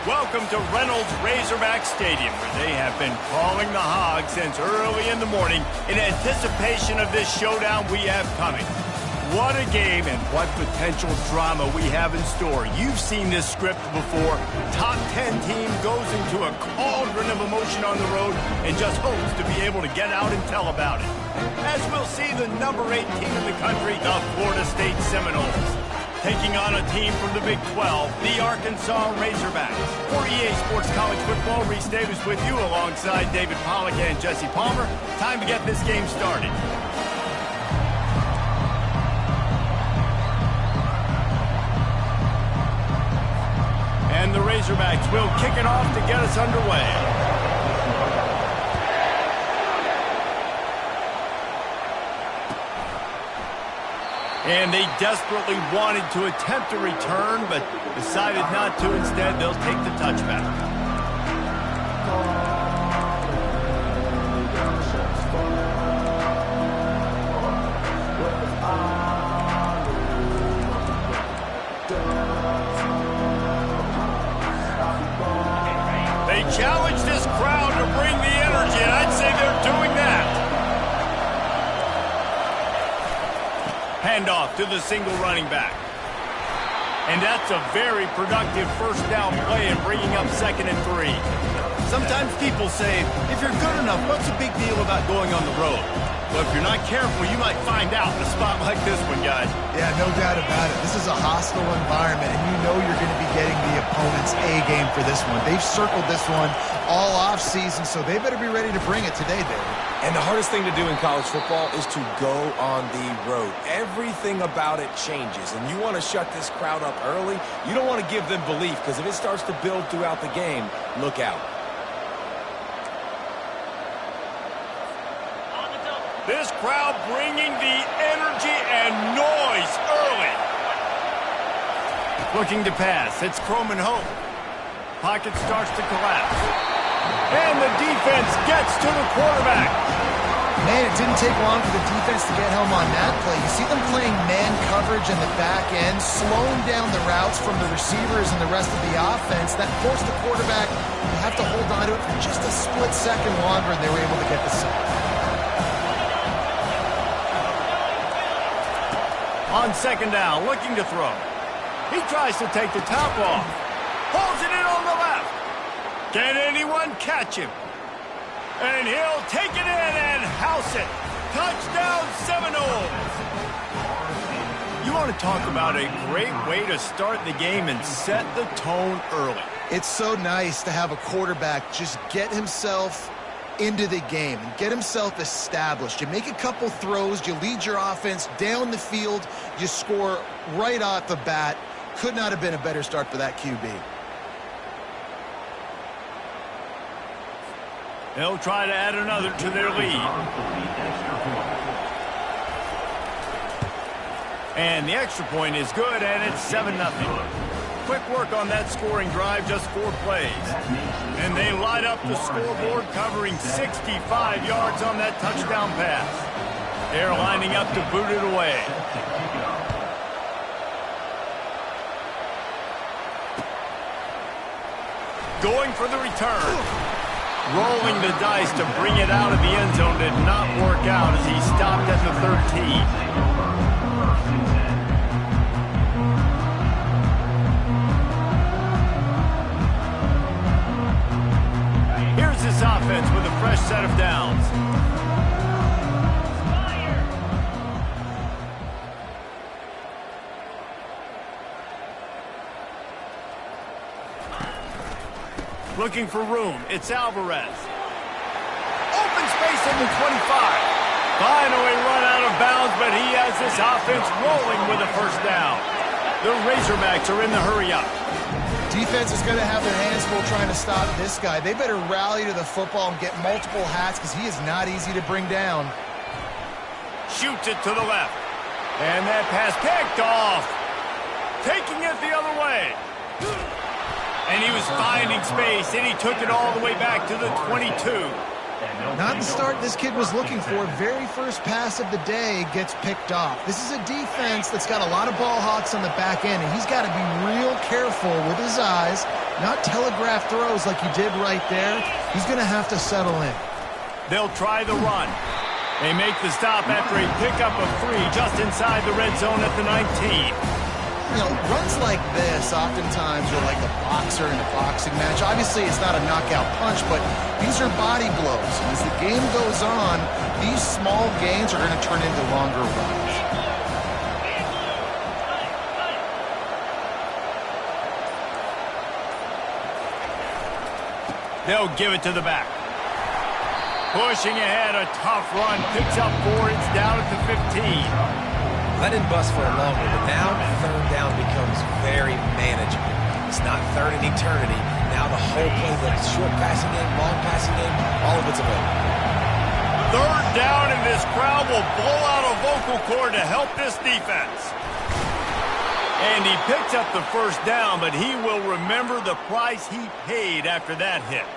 Welcome to Reynolds Razorback Stadium, where they have been calling the Hogs since early in the morning in anticipation of this showdown we have coming. What a game and what potential drama we have in store. You've seen this script before. Top 10 team goes into a cauldron of emotion on the road and just hopes to be able to get out and tell about it. As we'll see the number 8 team in the country, the Florida State Seminoles, taking on a team from the Big 12, the Arkansas Razorbacks. For EA Sports College Football, Reese Davis with you alongside David Pollack and Jesse Palmer. Time to get this game started. And the Razorbacks will kick it off to get us underway. And they desperately wanted to attempt a return, but decided not to. Instead, they'll take the touchback. They challenge this crowd to bring the energy, and I'd say they're doing that. Handoff to the single running back. And that's a very productive first down play and bringing up 2nd and 3. Sometimes people say, if you're good enough, what's the big deal about going on the road? Well, if you're not careful, you might find out in a spot like this one, guys. Yeah, no doubt about it. This is a hostile environment, and you know you're going to be getting the opponent's A game for this one. They've circled this one all offseason, so they better be ready to bring it today, David. And the hardest thing to do in college football is to go on the road. Everything about it changes, and you want to shut this crowd up early. You don't want to give them belief, because if it starts to build throughout the game, look out. This crowd bringing the energy and noise early. Looking to pass. It's Croman Hope. Pocket starts to collapse. And the defense gets to the quarterback. Man, it didn't take long for the defense to get home on that play. You see them playing man coverage in the back end, slowing down the routes from the receivers and the rest of the offense. That forced the quarterback to have to hold on to it for just a split second longer, and they were able to get the sack. On 2nd down, looking to throw. He tries to take the top off. Holds it in on the left. Can anyone catch him? And he'll take it in and house it. Touchdown Seminoles. You want to talk about a great way to start the game and set the tone early. It's so nice to have a quarterback just get himself into the game and get himself established. You make a couple throws, you lead your offense down the field, you score right off the bat. Could not have been a better start for that QB. They'll try to add another to their lead. And the extra point is good, and it's 7-0. Quick work on that scoring drive, just 4 plays. And they light up the scoreboard, covering 65 yards on that touchdown pass. They're lining up to boot it away. Going for the return. Rolling the dice to bring it out of the end zone did not work out as he stopped at the 13. Here's this offense with a fresh set of downs. Looking for room. It's Alvarez. Open space at the 25. Finally run out of bounds, but he has this offense rolling with a first down. The Razorbacks are in the hurry-up. Defense is going to have their hands full trying to stop this guy. They better rally to the football and get multiple hats because he is not easy to bring down. Shoots it to the left. And that pass picked off. Taking it the other way. And he was finding space, and he took it all the way back to the 22. Not the start this kid was looking for. Very first pass of the day gets picked off. This is a defense that's got a lot of ball hawks on the back end, and he's got to be real careful with his eyes not telegraph throws like he did right there. He's going to have to settle in. They'll try the run. They make the stop after a pickup of 3 just inside the red zone at the 19. You know, runs like this oftentimes are like a boxer in a boxing match. Obviously, it's not a knockout punch, but these are body blows. And as the game goes on, these small gains are going to turn into longer runs. They'll give it to the back. Pushing ahead, a tough run. Picks up 4. It's down at the 15. Let it bust for a longer, but now third down becomes very manageable. It's not third in eternity. Now the whole playbook, short passing game, long passing game, all of it's available. Third down, and this crowd will blow out a vocal cord to help this defense. And he picks up the first down, but he will remember the price he paid after that hit.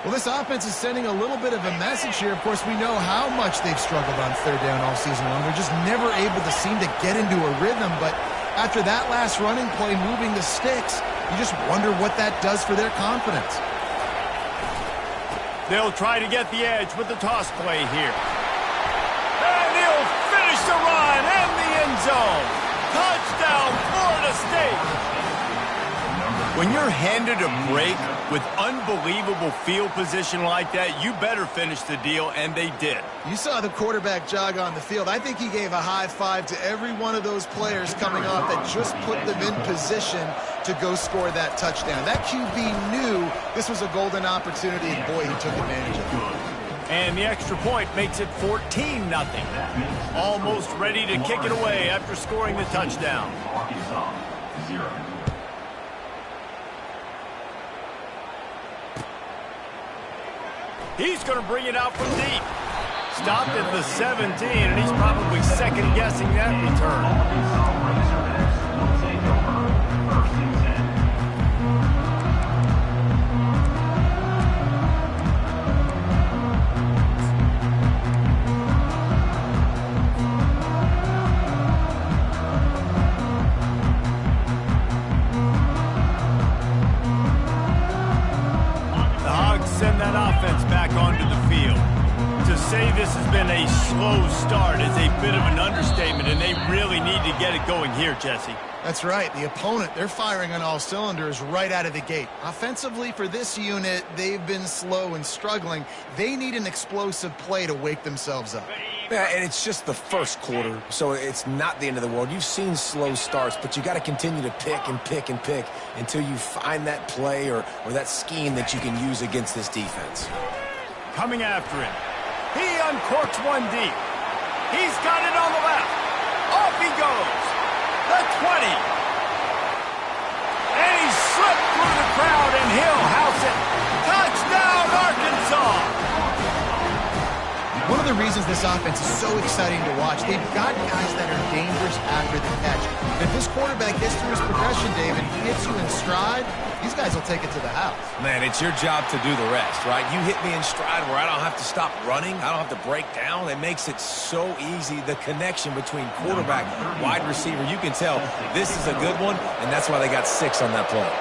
Well, this offense is sending a little bit of a message here. Of course, we know how much they've struggled on third down all season long. They're just never able to seem to get into a rhythm. But after that last running play, moving the sticks, you just wonder what that does for their confidence. They'll try to get the edge with the toss play here. And he'll finish the run in the end zone. Touchdown, Florida State. When you're handed a break with unbelievable field position like that, you better finish the deal, and they did. You saw the quarterback jog on the field. I think he gave a high five to every one of those players coming off that just put them in position to go score that touchdown. That QB knew this was a golden opportunity, and boy, he took advantage of it. And the extra point makes it 14-0. Almost ready to kick it away after scoring the touchdown. He's going to bring it out from deep. Stopped at the 17, and he's probably second-guessing that return. Send that offense back onto the field. To say this has been a slow start is a bit of an understatement, and they really need to get it going here, Jesse. That's right. The opponent, they're firing on all cylinders right out of the gate. Offensively, for this unit, they've been slow and struggling. They need an explosive play to wake themselves up. Yeah, and it's just the first quarter, so it's not the end of the world. You've seen slow starts, but you got to continue to pick and pick and pick until you find that play or that scheme that you can use against this defense. Coming after him. He uncorks one deep. He's got it on the left. Off he goes. The 20. And he slipped through the crowd, and he'll house it. Touchdown, Arkansas. One of the reasons this offense is so exciting to watch, they've got guys that are dangerous after the catch. If this quarterback gets through his progression, David, he hits you in stride, these guys will take it to the house. Man, it's your job to do the rest, right? You hit me in stride where I don't have to stop running. I don't have to break down. It makes it so easy, the connection between quarterback, wide receiver. You can tell this is a good one, and that's why they got 6 on that play.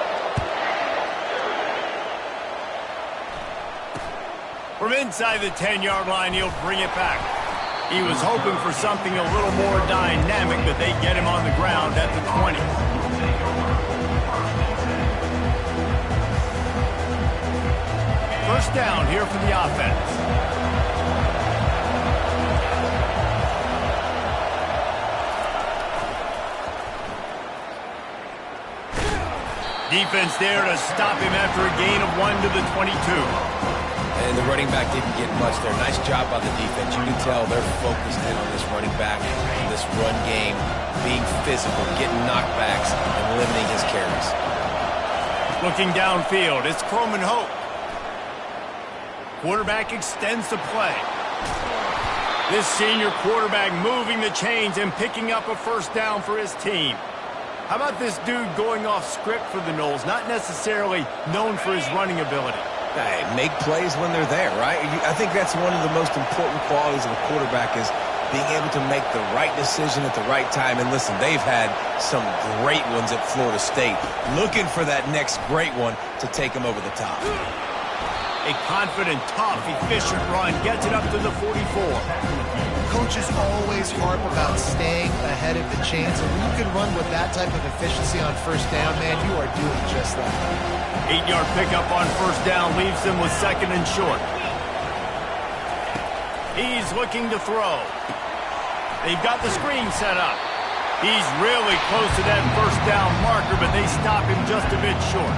From inside the 10-yard line, he'll bring it back. He was hoping for something a little more dynamic, but they get him on the ground at the 20. First down here for the offense. Defense there to stop him after a gain of 1 to the 22. And the running back didn't get much there. Nice job by the defense. You can tell they're focused in on this running back, this run game, being physical, getting knockbacks, and limiting his carries. Looking downfield, it's Croman Hope. Quarterback extends the play. This senior quarterback moving the chains and picking up a first down for his team. How about this dude going off script for the Noles, not necessarily known for his running ability? Hey, make plays when they're there, right? I think that's one of the most important qualities of a quarterback is being able to make the right decision at the right time. And listen, they've had some great ones at Florida State. Looking for that next great one to take them over the top. A confident, tough, efficient run gets it up to the 44. Coaches always harp about staying ahead of the chains, and when you can run with that type of efficiency on first down, man, you are doing just that. 8-yard pickup on first down leaves them with second and short. He's looking to throw. They've got the screen set up. He's really close to that first down marker, but they stop him just a bit short.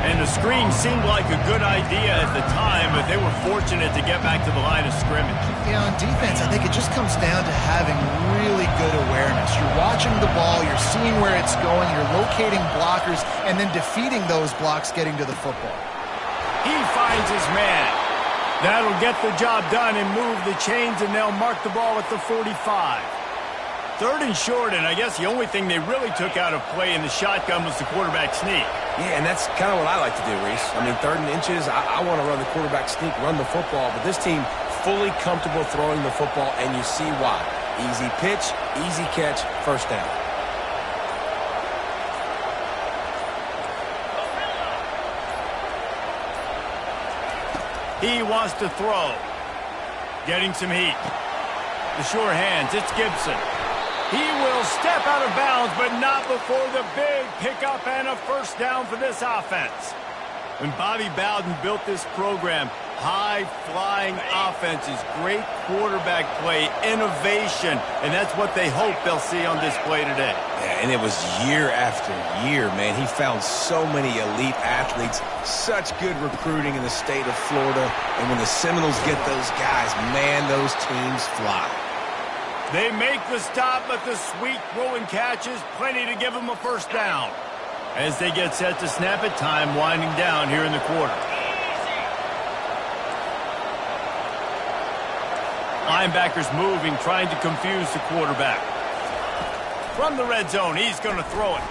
And the screen seemed like a good idea at the time, but they were fortunate to get back to the line of scrimmage. Yeah, on defense, I think it just comes down to having really good awareness. You're watching the ball, you're seeing where it's going, you're locating blockers, and then defeating those blocks getting to the football. He finds his man. That'll get the job done and move the chains, and they'll mark the ball at the 45. Third and short, and I guess the only thing they really took out of play in the shotgun was the quarterback sneak. Yeah, and that's kind of what I like to do, Reese. I mean, 3rd and inches, I want to run the quarterback sneak, run the football, but this team fully comfortable throwing the football, and you see why. Easy pitch, easy catch, first down. He wants to throw. Getting some heat. The sure hands, it's Gibson. He will step out of bounds, but not before the big pickup and a first down for this offense. When Bobby Bowden built this program, high-flying offenses, great quarterback play, innovation, and that's what they hope they'll see on display today. Yeah, and it was year after year, man. He found so many elite athletes, such good recruiting in the state of Florida, and when the Seminoles get those guys, man, those teams fly. They make the stop, but the sweet rolling catch is plenty to give them a first down. As they get set to snap it, time winding down here in the quarter. Linebackers moving, trying to confuse the quarterback. From the red zone, he's going to throw it.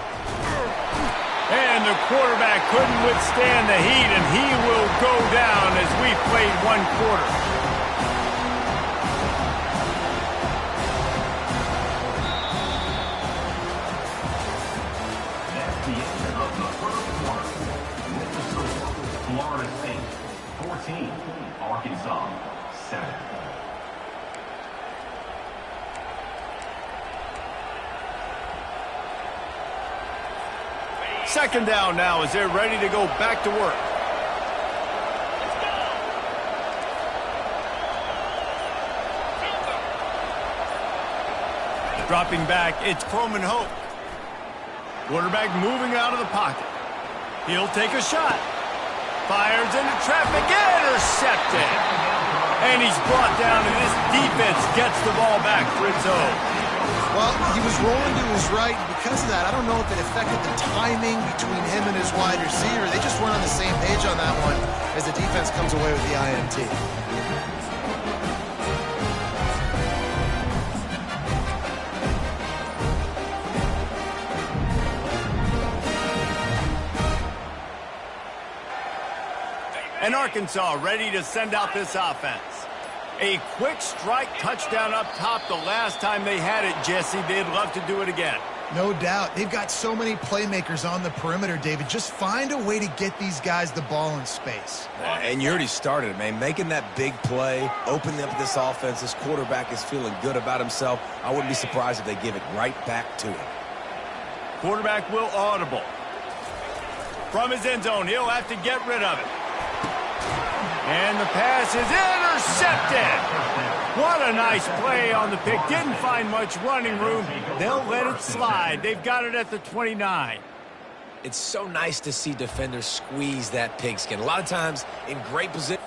And the quarterback couldn't withstand the heat, and he will go down as we've played one quarter. Florida State, 14. Arkansas, 7. Second down now as they're ready to go back to work. Dropping back, it's Croman Hope. Quarterback moving out of the pocket. He'll take a shot. Fires into traffic, intercepted. And he's brought down, and this defense gets the ball back for its own. Well, he was rolling to his right, and because of that, I don't know if it affected the timing between him and his wide receiver. They just weren't on the same page on that one as the defense comes away with the INT. And Arkansas ready to send out this offense. A quick strike touchdown up top the last time they had it, Jesse. They'd love to do it again. No doubt. They've got so many playmakers on the perimeter, David. Just find a way to get these guys the ball in space. And you already started, man. Making that big play, opening up this offense. This quarterback is feeling good about himself. I wouldn't be surprised if they give it right back to him. Quarterback will audible. From his end zone, he'll have to get rid of it. And the pass is intercepted. What a nice play on the pick. Didn't find much running room. They'll let it slide. They've got it at the 29. It's so nice to see defenders squeeze that pigskin. A lot of times in great position.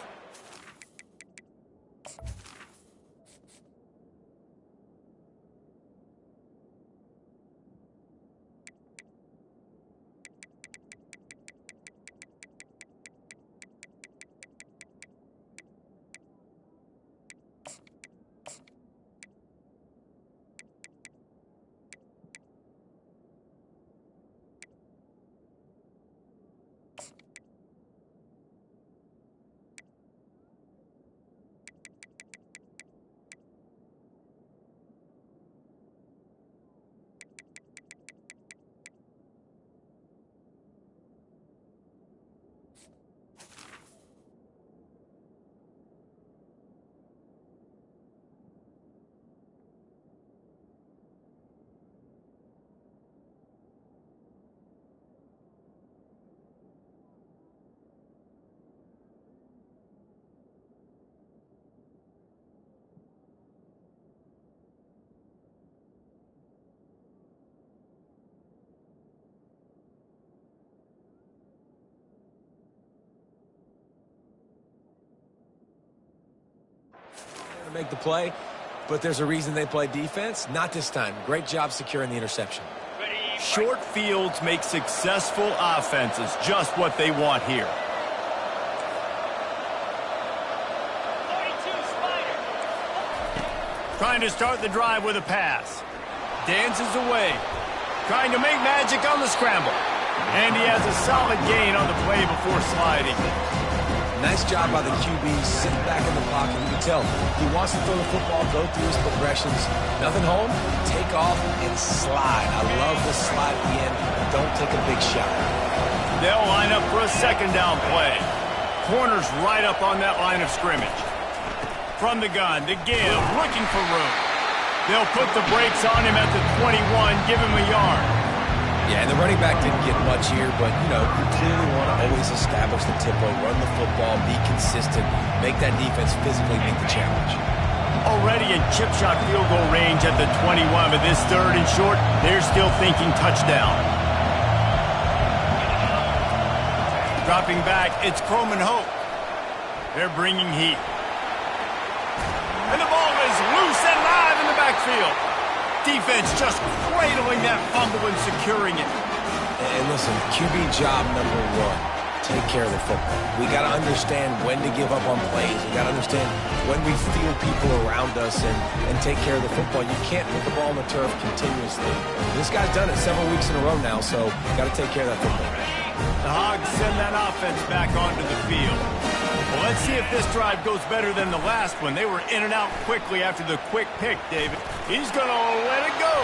make the play, but there's a reason they play defense. Not this time. Great job securing the interception. Short fields make successful offenses just what they want here. Trying to start the drive with a pass. Dances away. Trying to make magic on the scramble. And he has a solid gain on the play before sliding. Nice job by the QB sitting back in the pocket. You can tell he wants to throw the football, go through his progressions. Nothing home, take off and slide. I love the slide at the end. Don't take a big shot. They'll line up for a second down play. Corner's right up on that line of scrimmage. From the gun, to give, looking for room. They'll put the brakes on him at the 21, give him a yard. Yeah, and the running back didn't get much here, but, you know, you clearly want to always establish the tempo, run the football, be consistent, make that defense physically meet the challenge. Already in chip shot field goal range at the 21, but this third and short, they're still thinking touchdown. Dropping back, it's Croman Hope. They're bringing heat. And the ball is loose and live in the backfield. Defense just cradling that fumble and securing it. And listen, QB job number one, take care of the football. We got to understand when to give up on plays. We got to understand when we feel people around us and take care of the football. You can't put the ball on the turf continuously. This guy's done it several weeks in a row now, so got to take care of that football. The Hogs send that offense back onto the field. Well, let's see if this drive goes better than the last one. They were in and out quickly after the quick pick, David. He's going to let it go.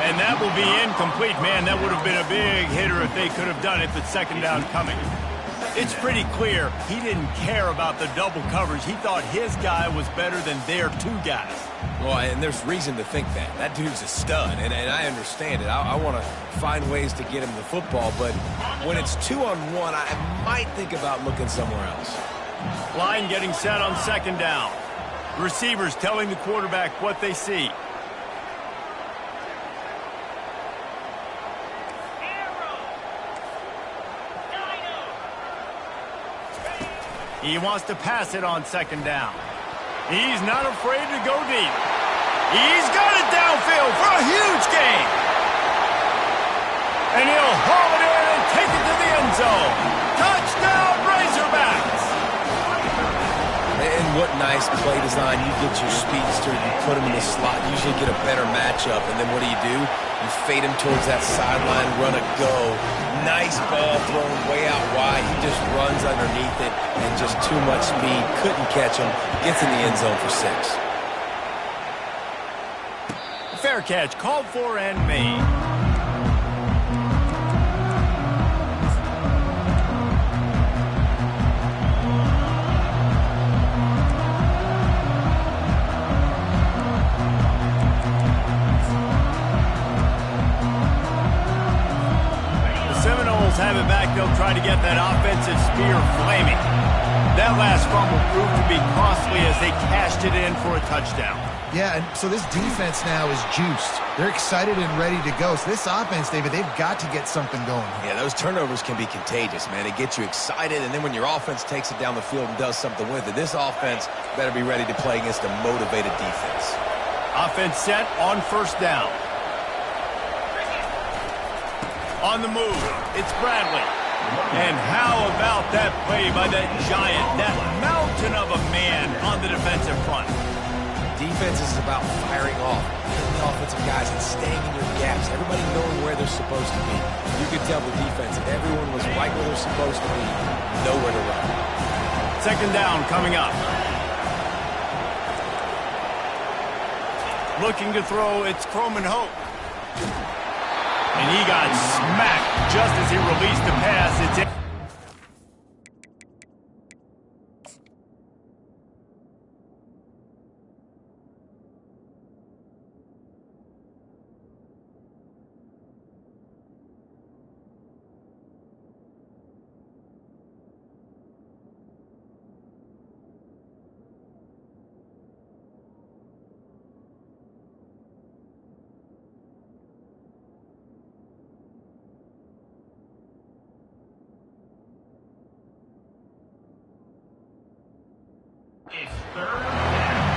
And that will be incomplete. Man, that would have been a big hitter if they could have done it, but second down coming. It's pretty clear he didn't care about the double coverage. He thought his guy was better than their two guys. Well, and there's reason to think that. That dude's a stud, and I understand it. I want to find ways to get him the football, but when it's 2-on-1, I might think about looking somewhere else. Line getting set on second down. Receivers telling the quarterback what they see. He wants to pass it on second down. He's not afraid to go deep. He's got it downfield for a huge gain. And he'll haul it in and take it to the end zone. Touchdown, Razorbacks! And what nice play design. You get your speedster, you put him in the slot, usually get a better matchup, and then what do? You fade him towards that sideline, run a go. Nice ball thrown way out wide. He just runs underneath it, and just too much speed. Couldn't catch him. Gets in the end zone for 6. Fair catch, called for and made. Have it back, they'll try to get that offensive spear flaming. That last fumble proved to be costly as they cashed it in for a touchdown. Yeah, and so this defense now is juiced. They're excited and ready to go. So this offense, David, they've got to get something going. Yeah, those turnovers can be contagious, man. It gets you excited, and then when your offense takes it down the field and does something with it, this offense better be ready to play against a motivated defense. Offense set on first down. On the move, it's Bradley. And how about that play by that giant, that mountain of a man on the defensive front? Defense is about firing off, hitting the offensive guys and staying in your gaps. Everybody knowing where they're supposed to be. You could tell the defense, everyone was right where they're supposed to be, nowhere to run. Second down coming up. Looking to throw, it's Croman Hope. And he got smacked just as he released the pass. It's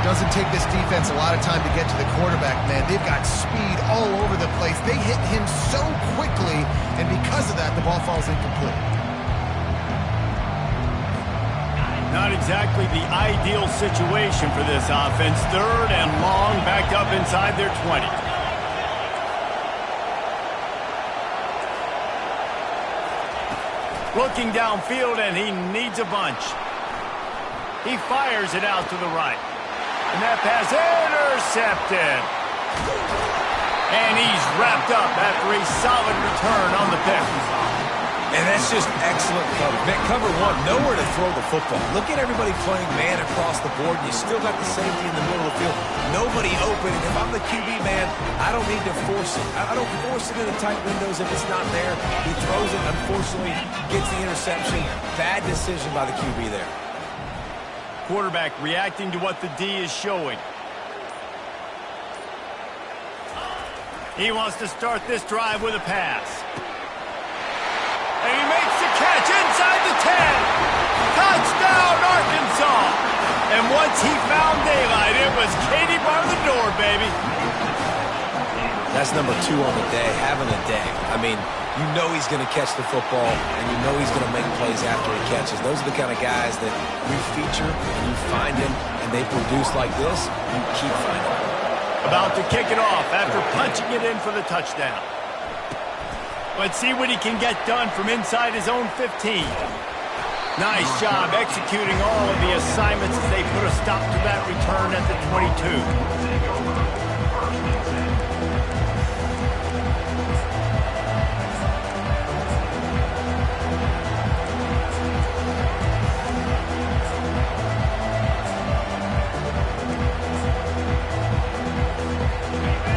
Doesn't take this defense a lot of time to get to the quarterback, man. They've got speed all over the place. They hit him so quickly, and because of that, the ball falls incomplete. Not exactly the ideal situation for this offense. 3rd and long, backed up inside their 20. Looking downfield, and he needs a bunch. He fires it out to the right. And that pass intercepted. And he's wrapped up after a solid return on the pick. And that's just excellent cover. Man, cover one, nowhere to throw the football. Look at everybody playing man across the board, and you still got the safety in the middle of the field. Nobody open, and if I'm the QB, man, I don't need to force it. I don't force it into tight windows if it's not there. He throws it, unfortunately, gets the interception. Bad decision by the QB there. Quarterback reacting to what the D is showing. He wants to start this drive with a pass. And he makes the catch inside the 10. Touchdown, Arkansas. And once he found daylight, it was Katie bar the door, baby. That's number 2 on the day, having a day. I mean, you know he's going to catch the football, and you know he's going to make plays after he catches. Those are the kind of guys that you feature, and you find them, and they produce like this, you keep finding them. About to kick it off after punching it in for the touchdown. Let's see what he can get done from inside his own 15. Nice job executing all of the assignments as they put a stop to that return at the 22.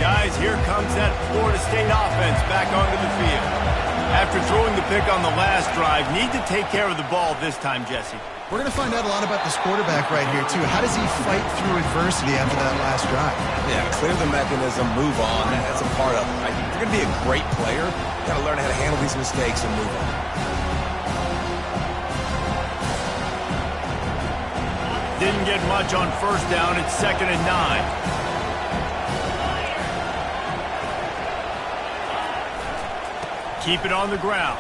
Guys, here comes that Florida State offense back onto the field. After throwing the pick on the last drive, need to take care of the ball this time, Jesse. We're going to find out a lot about this quarterback right here, too. How does he fight through adversity after that last drive? Yeah, clear the mechanism, move on. That's a part of it. Right? If you're going to be a great player, you got to learn how to handle these mistakes and move on. Didn't get much on first down. It's 2nd and 9. Keep it on the ground.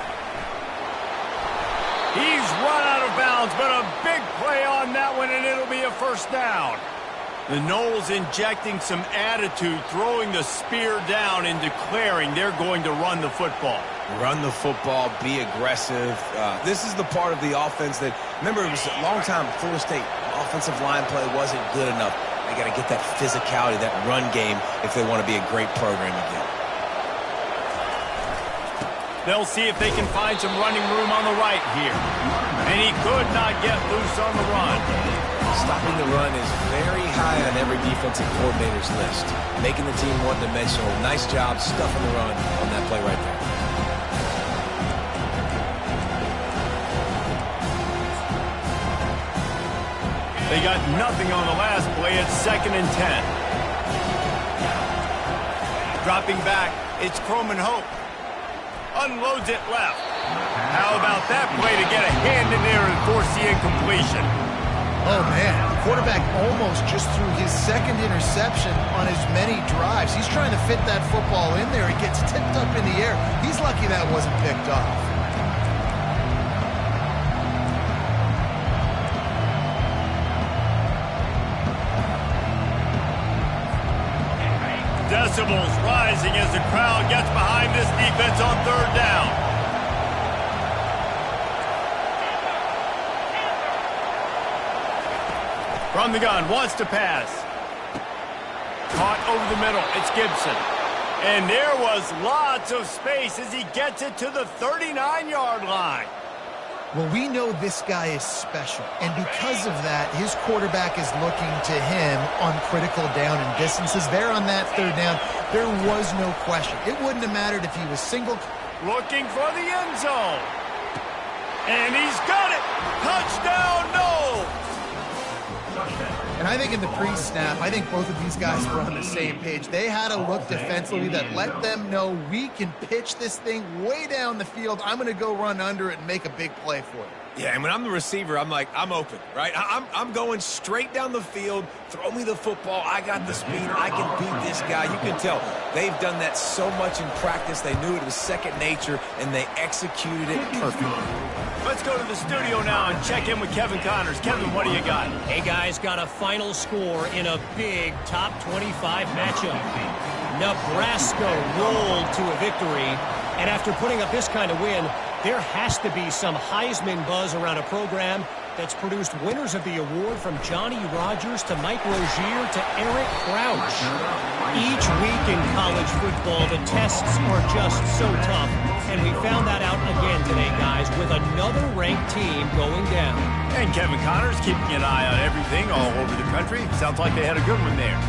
He's run out of bounds, but a big play on that one, and it'll be a first down. The Noles injecting some attitude, throwing the spear down and declaring they're going to run the football. Run the football, be aggressive. This is the part of the offense that, remember, it was a long time Florida State offensive line play wasn't good enough. They got to get that physicality, that run game, if they want to be a great program again. They'll see if they can find some running room on the right here. And he could not get loose on the run. Stopping the run is very high on every defensive coordinator's list. Making the team one-dimensional. Nice job stuffing the run on that play right there. They got nothing on the last play. It's 2nd and 10. Dropping back, it's Croman Hope. Unloads it left. How about that play to get a hand in there and force the incompletion? Oh, man. Quarterback almost just threw his 2nd interception on as many drives. He's trying to fit that football in there. It gets tipped up in the air. He's lucky that wasn't picked off. Decibels rising as the crowd gets behind this defense on 3rd down. From the gun, wants to pass. Caught over the middle, it's Gibson. And there was lots of space as he gets it to the 39-yard line. Well, we know this guy is special, and because of that, his quarterback is looking to him on critical down and distances. There on that 3rd down, there was no question. It wouldn't have mattered if he was single. Looking for the end zone. And he's got it. Touchdown, no. And I think in the pre-snap, I think both of these guys were on the same page. They had a look defensively that let them know we can pitch this thing way down the field. I'm going to go run under it and make a big play for you. Yeah, and when I'm the receiver, I'm like, I'm open, right? I'm going straight down the field. Throw me the football. I got the speed. I can beat this guy. You can tell they've done that so much in practice. They knew it was second nature, and they executed it perfectly. Let's go to the studio now and check in with Kevin Connors. Kevin, what do you got? Hey, guys, got a final score in a big top 25 matchup. Nebraska rolled to a victory, and after putting up this kind of win, there has to be some Heisman buzz around a program that's produced winners of the award from Johnny Rodgers to Mike Rozier to Eric Crouch. Each week in college football, the tests are just so tough, and we found that out again today, guys, with another ranked team going down. And Kevin Connors keeping an eye on everything all over the country. Sounds like they had a good one there.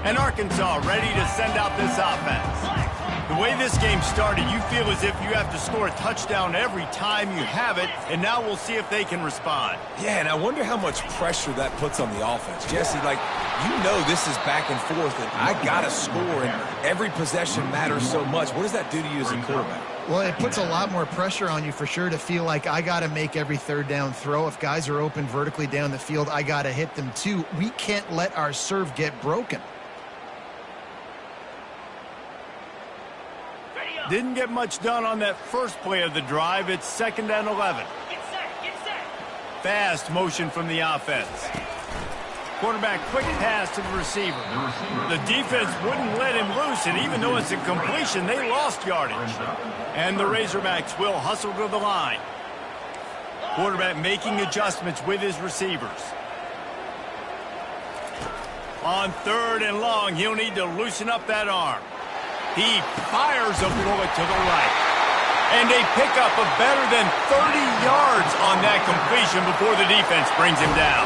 And Arkansas ready to send out this offense. The way this game started, you feel as if you have to score a touchdown every time you have it, and now we'll see if they can respond. Yeah, and I wonder how much pressure that puts on the offense. Jesse, like, you know this is back and forth, and I got to score, and every possession matters so much. What does that do to you as a quarterback? Well, it puts a lot more pressure on you for sure to feel like I got to make every third down throw. If guys are open vertically down the field, I got to hit them too. We can't let our serve get broken. Didn't get much done on that first play of the drive. It's 2nd and 11. Get set. Fast motion from the offense. Quarterback quick pass to the receiver. The defense wouldn't let him loose, and even though it's a completion, they lost yardage. And the Razorbacks will hustle to the line. Quarterback making adjustments with his receivers. On 3rd and long, he'll need to loosen up that arm. He fires a bullet to the right. And they pick up a better than 30 yards on that completion before the defense brings him down.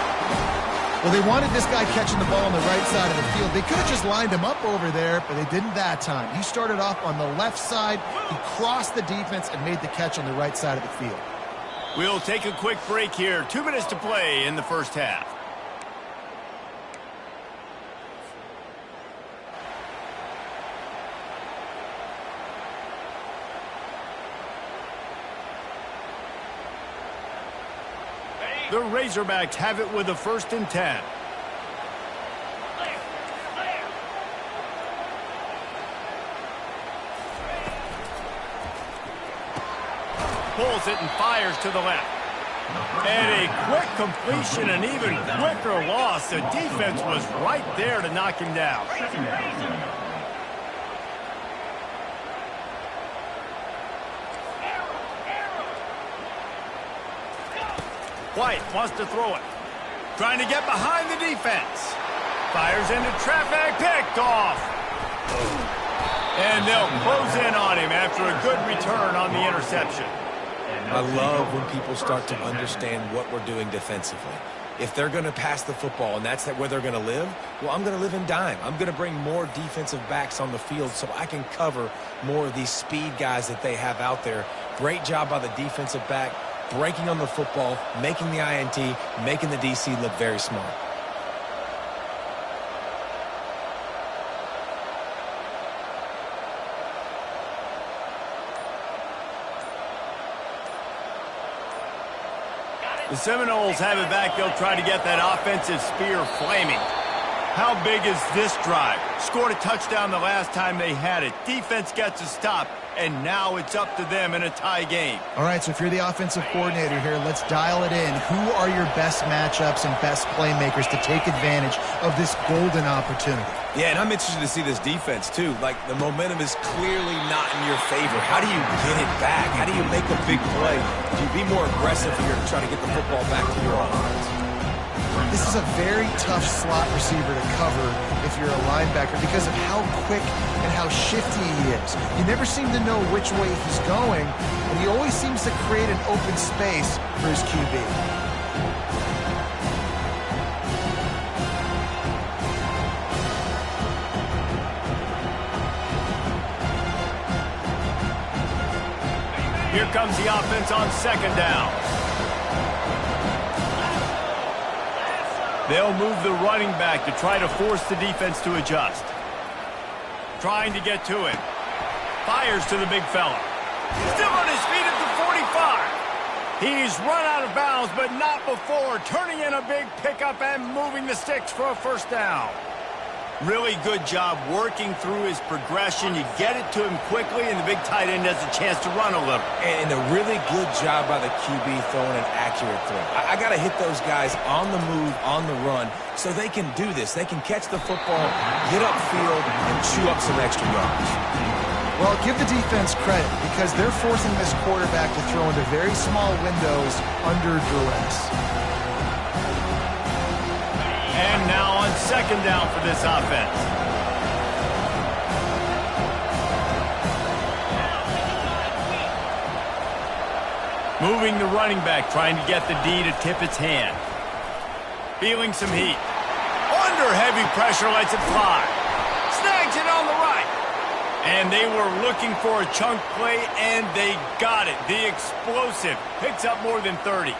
Well, they wanted this guy catching the ball on the right side of the field. They could have just lined him up over there, but they didn't that time. He started off on the left side. He crossed the defense and made the catch on the right side of the field. We'll take a quick break here. 2 minutes to play in the first half. The Razorbacks have it with a 1st and 10. Pulls it and fires to the left. And a quick completion, an even quicker loss. The defense was right there to knock him down. White wants to throw it. Trying to get behind the defense. Fires into traffic, picked off. And they'll close in on him after a good return on the interception. I love when people start to understand what we're doing defensively. If they're going to pass the football and that's where they're going to live, well, I'm going to live in dime. I'm going to bring more defensive backs on the field so I can cover more of these speed guys that they have out there. Great job by the defensive back. Breaking on the football, making the INT, making the DC look very smart. The Seminoles have it back. They'll try to get that offensive spear flaming. How big is this drive? Scored a touchdown the last time they had it. Defense gets a stop, and now it's up to them in a tie game. All right, so if you're the offensive coordinator here, let's dial it in. Who are your best matchups and best playmakers to take advantage of this golden opportunity? Yeah, and I'm interested to see this defense, too. Like, the momentum is clearly not in your favor. How do you get it back? How do you make a big play? Do you be more aggressive here to try to get the football back to your offense? This is a very tough slot receiver to cover if you're a linebacker because of how quick and how shifty he is. You never seem to know which way he's going, and he always seems to create an open space for his QB. Here comes the offense on 2nd down. They'll move the running back to try to force the defense to adjust. Trying to get to him. Fires to the big fella. Still on his feet at the 45. He's run out of bounds, but not before turning in a big pickup and moving the sticks for a first down. Really good job working through his progression. You get it to him quickly, and the big tight end has a chance to run a little. And a really good job by the QB throwing an accurate throw. I got to hit those guys on the move, on the run, so they can do this. They can catch the football, get upfield, and chew up some extra yards. Well, give the defense credit because they're forcing this quarterback to throw into very small windows under duress. And now on second down for this offense. Moving the running back, trying to get the D to tip its hand. Feeling some heat. Under heavy pressure, lets it fly. Snags it on the right. And they were looking for a chunk play, and they got it. The explosive picks up more than 30.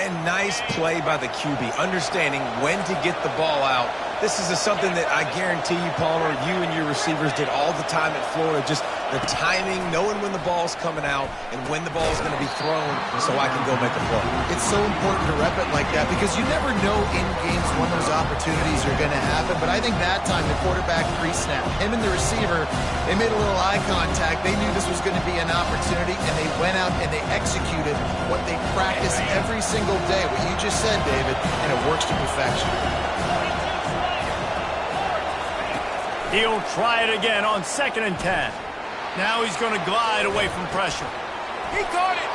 And nice play by the QB, understanding when to get the ball out. This is something that I guarantee you, Palmer, you and your receivers did all the time at Florida. Just the timing, knowing when the ball's coming out and when the ball's going to be thrown so I can go make a play. It's so important to rep it like that because you never know in games when those opportunities are going to happen. But I think that time the quarterback pre-snap, him and the receiver, they made a little eye contact. They knew this was going to be an opportunity, and they went out and they executed what they practice every single day, what you just said, David, and it works to perfection. He'll try it again on 2nd and 10. Now he's going to glide away from pressure. He caught it.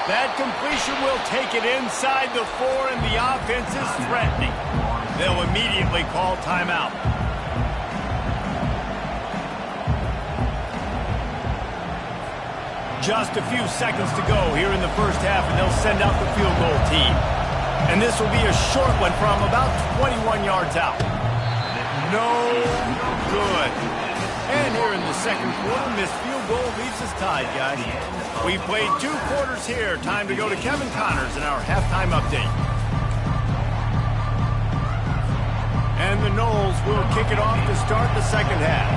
That completion will take it inside the 4, and the offense is threatening. They'll immediately call timeout. Just a few seconds to go here in the first half, and they'll send out the field goal team. And this will be a short one from about 21 yards out. No good. And here in the second quarter, missed field goal leaves us tied, guys. We played 2 quarters here. Time to go to Kevin Connors in our halftime update. And the Noles will kick it off to start the second half.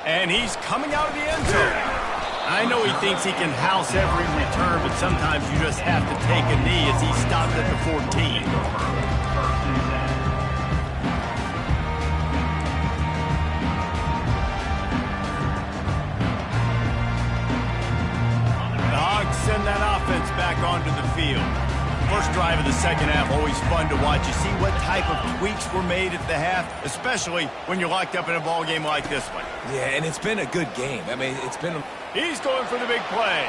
And he's coming out of the end zone. I know he thinks he can house every return, but sometimes you just have to take a knee as he stopped at the 14. The Hogs send that offense back onto the field. First drive of the second half, always fun to watch. You see what type of tweaks were made at the half, especially when you're locked up in a ball game like this one. Yeah, and it's been a good game. I mean, it's been He's going for the big play.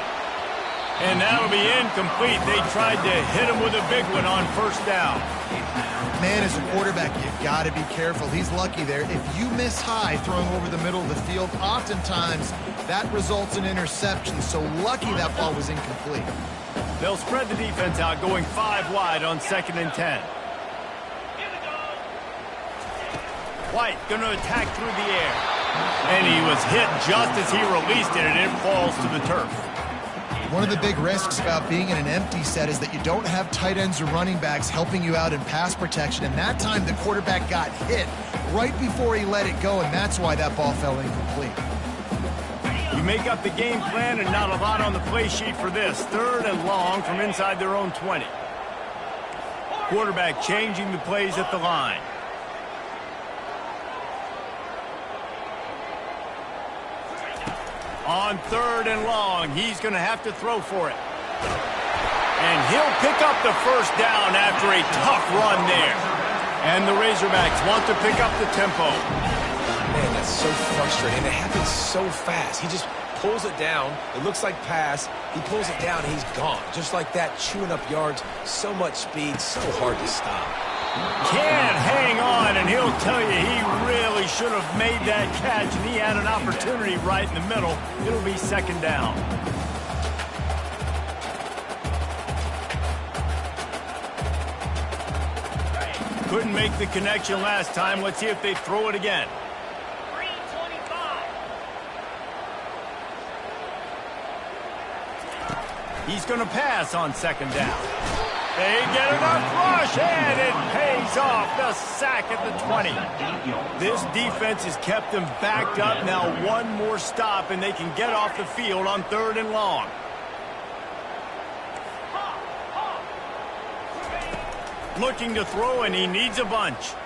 And that'll be incomplete. They tried to hit him with a big one on first down. Man, as a quarterback, you've got to be careful. He's lucky there. If you miss high throwing over the middle of the field, oftentimes that results in interception. So lucky that ball was incomplete. They'll spread the defense out, going 5 wide on 2nd and 10. White going to attack through the air. And he was hit just as he released it, and it falls to the turf. One of the big risks about being in an empty set is that you don't have tight ends or running backs helping you out in pass protection. And that time the quarterback got hit right before he let it go, and that's why that ball fell incomplete. You make up the game plan, and not a lot on the play sheet for this. 3rd and long from inside their own 20. Quarterback changing the plays at the line. On 3rd and long, he's going to have to throw for it. And he'll pick up the first down after a tough run there. And the Razorbacks want to pick up the tempo. Man, that's so frustrating. It happens so fast. He just pulls it down. It looks like pass. He pulls it down, and he's gone. Just like that, chewing up yards. So much speed, so hard to stop. Can't hang on, and he'll tell you he really should have made that catch, and he had an opportunity right in the middle. It'll be 2nd down. Couldn't make the connection last time. Let's see if they throw it again. He's going to pass on second down. They get enough rush, and it pays off. The sack at the 20. This defense has kept them backed up. Now one more stop, and they can get off the field on 3rd and long. Looking to throw, and he needs a bunch.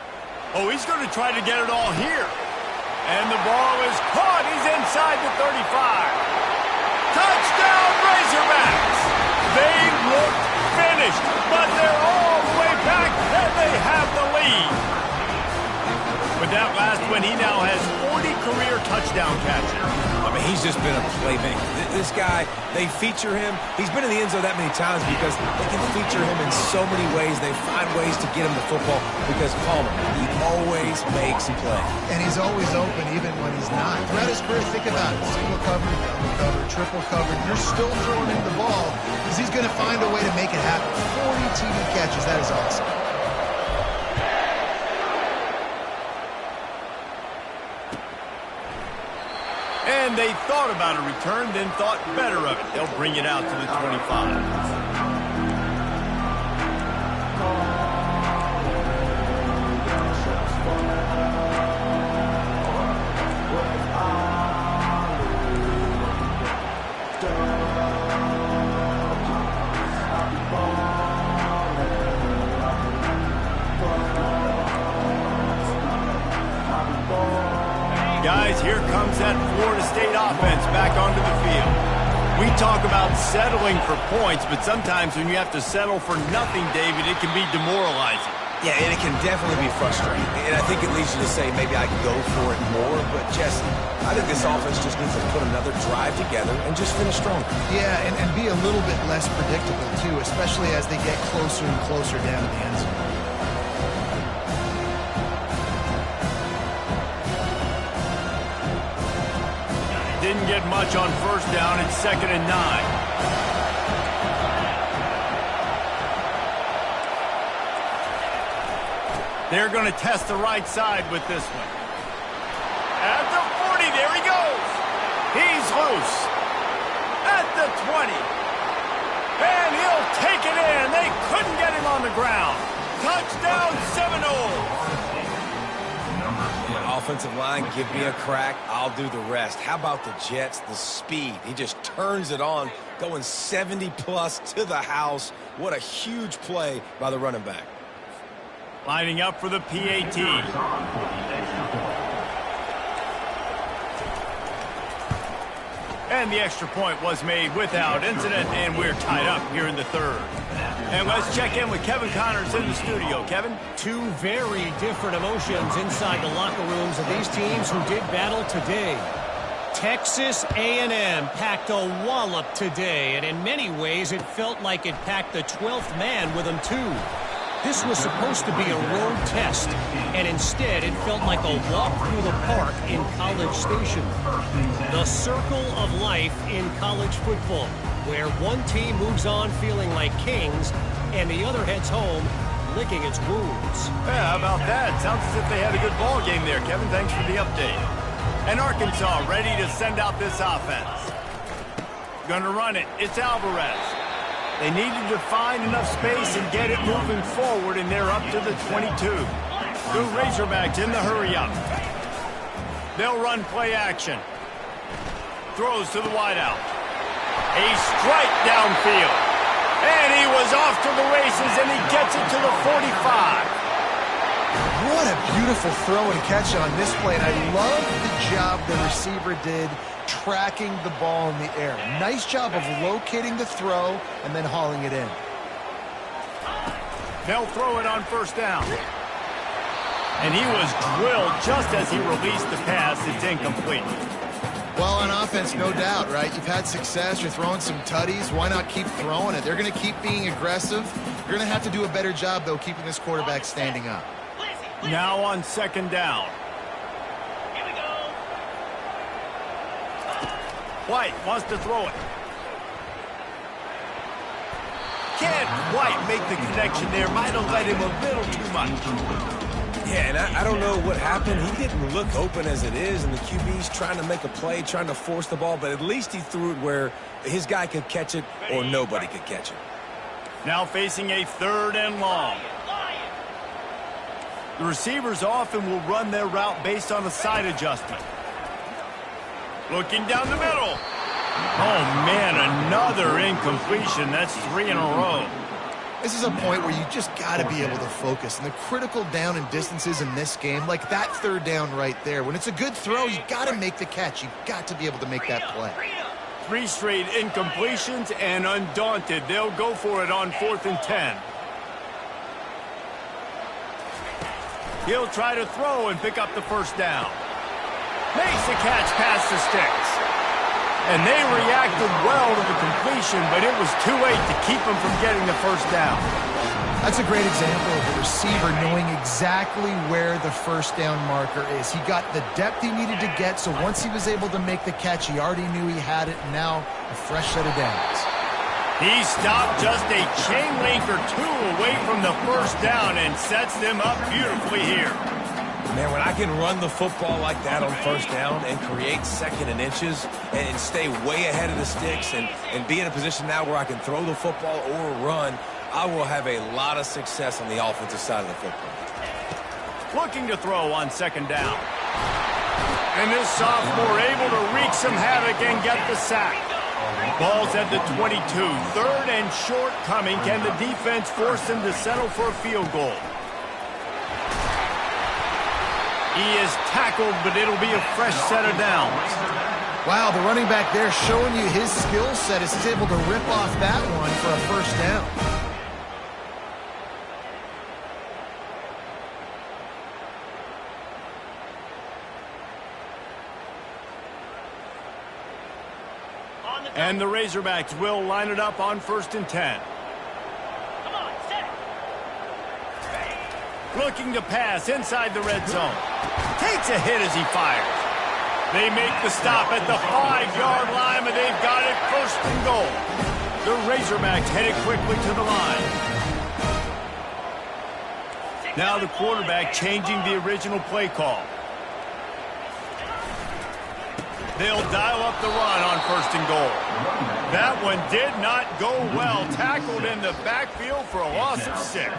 Oh, he's going to try to get it all here. And the ball is caught. He's inside the 35. Touchdown, Razorbacks! They look finished, but they're all the way back, and they have the lead. With that last one, he now has 40 career touchdown catches. I mean, he's just been a playmaker. This guy, they feature him. He's been in the end zone that many times because they can feature him in so many ways. They find ways to get him the football because Palmer, he always makes a play. And he's always open even when he's not. Throughout his career, think about it. Single covered, double covered, triple covered. You're still throwing him the ball because he's going to find a way to make it happen. 40 TD catches. That is awesome. And they thought about a return, then thought better of it. They'll bring it out to the 25. Guys, here comes that Florida State offense back onto the field. We talk about settling for points, but sometimes when you have to settle for nothing, David, it can be demoralizing. Yeah, and it can definitely be frustrating. And I think it leads you to say maybe I can go for it more. But, Jesse, I think this offense just needs to put another drive together and just finish stronger. Yeah, and be a little bit less predictable, too, especially as they get closer and closer down to the end zone. Didn't get much on first down. It's 2nd and 9. They're going to test the right side with this one. At the 40, there he goes. He's loose. At the 20. And he'll take it in. They couldn't get him on the ground. Touchdown, Seminoles. Offensive line, give me a crack. I'll do the rest. How about the Jets? The speed. He just turns it on, going 70-plus to the house. What a huge play by the running back. Lining up for the PAT. And the extra point was made without incident, and we're tied up here in the 3rd. And let's check in with Kevin Connors in the studio. Kevin? Two very different emotions inside the locker rooms of these teams who did battle today. Texas A&M packed a wallop today, and in many ways it felt like it packed the 12th man with them too. This was supposed to be a road test, and instead it felt like a walk through the park in College Station. The circle of life in college football, where one team moves on feeling like kings, and the other heads home licking its wounds. Yeah, how about that? Sounds as if they had a good ball game there, Kevin. Thanks for the update. And Arkansas ready to send out this offense. Gonna run it. It's Alvarez. They needed to find enough space and get it moving forward, and they're up to the 22. The Razorbacks in the hurry-up. They'll run play action. Throws to the wideout. A strike downfield. And he was off to the races, and he gets it to the 45. What a beautiful throw and catch on this play, and I love the job the receiver did tracking the ball in the air. Nice job of locating the throw and then hauling it in. They'll throw it on first down. And he was drilled just as he released the pass. It's incomplete. Well, on offense, no doubt, right? You've had success. You're throwing some tutties. Why not keep throwing it? They're going to keep being aggressive. You're going to have to do a better job, though, keeping this quarterback standing up. Now on second down. Here we go. White wants to throw it. Can't quite make the connection there. Might have let him a little too much. Yeah, and I don't know what happened. He didn't look open as it is, and the QB's trying to make a play, trying to force the ball, but at least he threw it where his guy could catch it or nobody could catch it. Now facing a 3rd and long. The receivers often will run their route based on a side adjustment. Looking down the middle. Oh, man, another incompletion. That's 3 in a row. This is a point where you just got to be able to focus. And the critical down and distances in this game, like that 3rd down right there, when it's a good throw, you got to make the catch. You've got to be able to make that play. 3 straight incompletions, and undaunted, they'll go for it on 4th and 10. He'll try to throw and pick up the 1st down. Makes the catch past the sticks. And they reacted well to the completion, but it was too late to keep him from getting the 1st down. That's a great example of a receiver knowing exactly where the 1st down marker is. He got the depth he needed to get, so once he was able to make the catch, he already knew he had it, and now a fresh set of downs. He stopped just a chain link or 2 away from the 1st down and sets them up beautifully here. Man, when I can run the football like that on 1st down and create 2nd and inches and stay way ahead of the sticks and be in a position now where I can throw the football or run, I will have a lot of success on the offensive side of the football. Looking to throw on 2nd down. And this sophomore able to wreak some havoc and get the sack. Ball's at the 22. 3rd and short coming. Can the defense force him to settle for a field goal? He is tackled, but it'll be a fresh set of downs. Wow, the running back there showing you his skill set as he's able to rip off that one for a 1st down. And the Razorbacks will line it up on 1st and 10. Looking to pass inside the red zone. Takes a hit as he fires. They make the stop at the 5-yard line, but they've got it 1st and goal. The Razorbacks headed quickly to the line. Now the quarterback changing the original play call. They'll dial up the run on 1st and goal. That one did not go well. Tackled in the backfield for a loss of 6.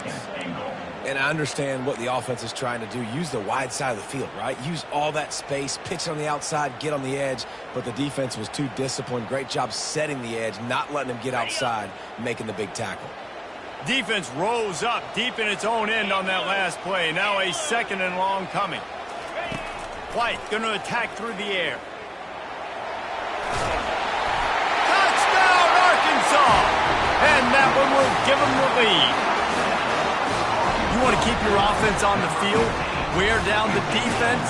And I understand what the offense is trying to do. Use the wide side of the field, right? Use all that space, pitch on the outside, get on the edge. But the defense was too disciplined. Great job setting the edge, not letting him get outside, making the big tackle. Defense rose up deep in its own end on that last play. Now a 2nd and long coming. White going to attack through the air. Touchdown, Arkansas! And that one will give them the lead. You want to keep your offense on the field, wear down the defense,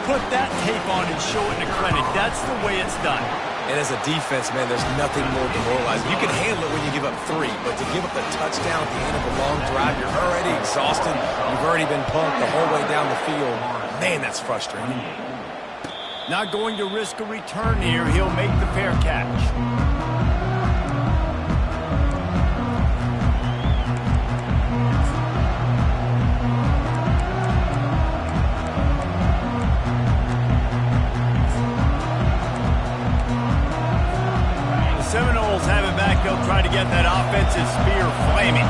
put that tape on and show it in the clinic. That's the way it's done. And as a defense, man, there's nothing more demoralizing. You can handle it when you give up 3, but to give up the touchdown at the end of a long drive, you're already exhausted. You've already been pumped the whole way down the field. Man, that's frustrating. Not going to risk a return here. He'll make the fair catch. Seminoles have it back. They'll try to get that offensive spear flaming.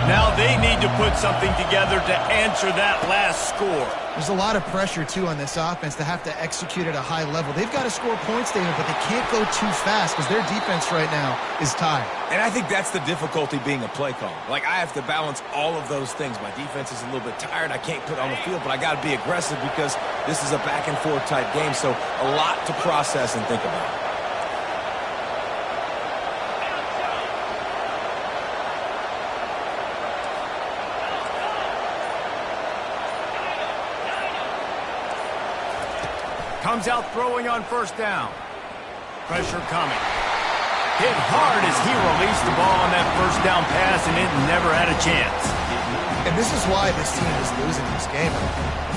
Now they need to put something together to answer that last score. There's a lot of pressure, too, on this offense to have to execute at a high level. They've got to score points, David, but they can't go too fast because their defense right now is tired. And I think that's the difficulty being a play caller. Like, I have to balance all of those things. My defense is a little bit tired. I can't put on the field, but I got to be aggressive because this is a back-and-forth type game, so a lot to process and think about. Comes out throwing on 1st down. Pressure coming. Hit hard as he released the ball on that 1st down pass, and it never had a chance. And this is why this team is losing this game.